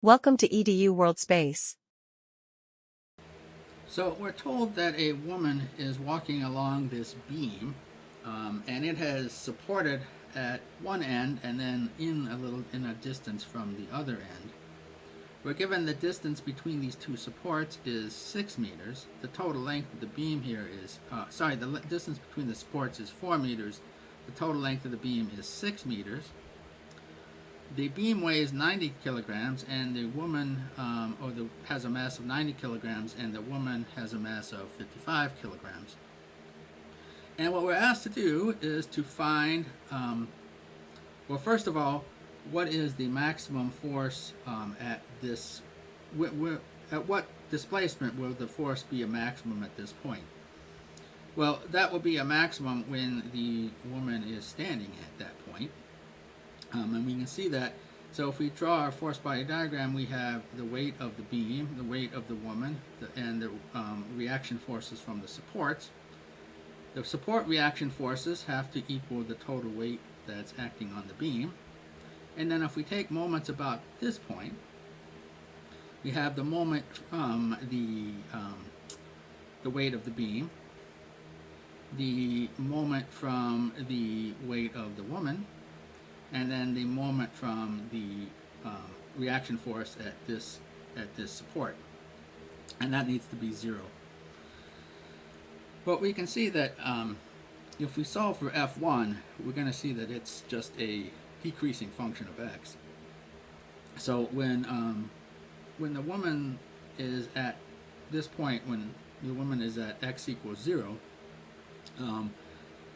Welcome to EDU World Space. So we're told that a woman is walking along this beam, and it has supported at one end and then in a distance from the other end. We're given the distance between these two supports is 6 meters. The total length of the beam here is, the distance between the supports is 4 meters. The total length of the beam is 6 meters. The beam weighs 90 kilograms, and the woman has a mass of 90 kilograms, and the woman has a mass of 55 kilograms. And what we're asked to do is to find, well, first of all, what is the maximum force at this, at what displacement will the force be a maximum at this point? Well, that will be a maximum when the woman is standing at that point. And we can see that. So if we draw our force body diagram, we have the weight of the beam, the weight of the woman, and the reaction forces from the supports. The support reaction forces have to equal the total weight that's acting on the beam. And then if we take moments about this point, we have the moment from the weight of the beam, the moment from the weight of the woman, and then the moment from the reaction force at this support, and that needs to be 0. But we can see that if we solve for F1, we're going to see that it's just a decreasing function of x. So when the woman is at this point, when the woman is at x equals 0,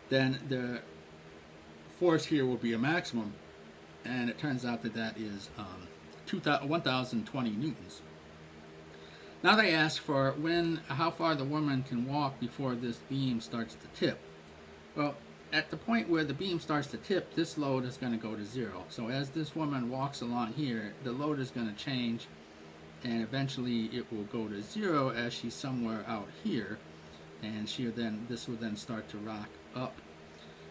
then the force here will be a maximum, and it turns out that that is 1020 newtons. Now they ask for how far the woman can walk before this beam starts to tip. Well, at the point where the beam starts to tip, this load is going to go to 0. So as this woman walks along here, the load is going to change, and eventually it will go to 0 as she's somewhere out here, and this will then start to rock up.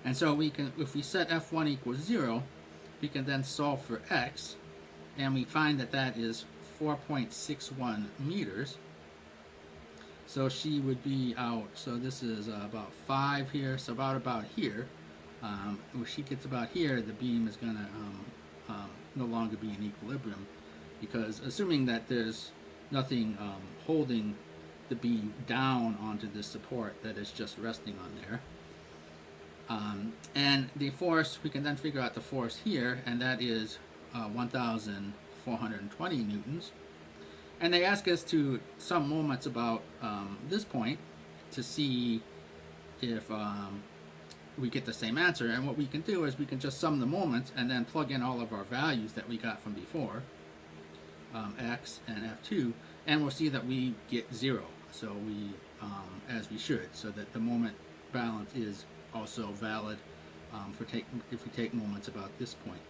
And so we can, if we set F1 equals 0, we can then solve for x, and we find that that is 4.61 meters. So she would be out, so this is about 5 here, so about here. When she gets about here, the beam is going to no longer be in equilibrium, because assuming that there's nothing holding the beam down onto this support that is just resting on there. And the force, we can then figure out the force here, and that is 1,420 newtons. And they ask us to sum moments about this point to see if we get the same answer. And what we can do is we can just sum the moments and then plug in all of our values that we got from before, x and F2, and we'll see that we get 0. So we, as we should, so that the moment balance is also valid if we take moments about this point.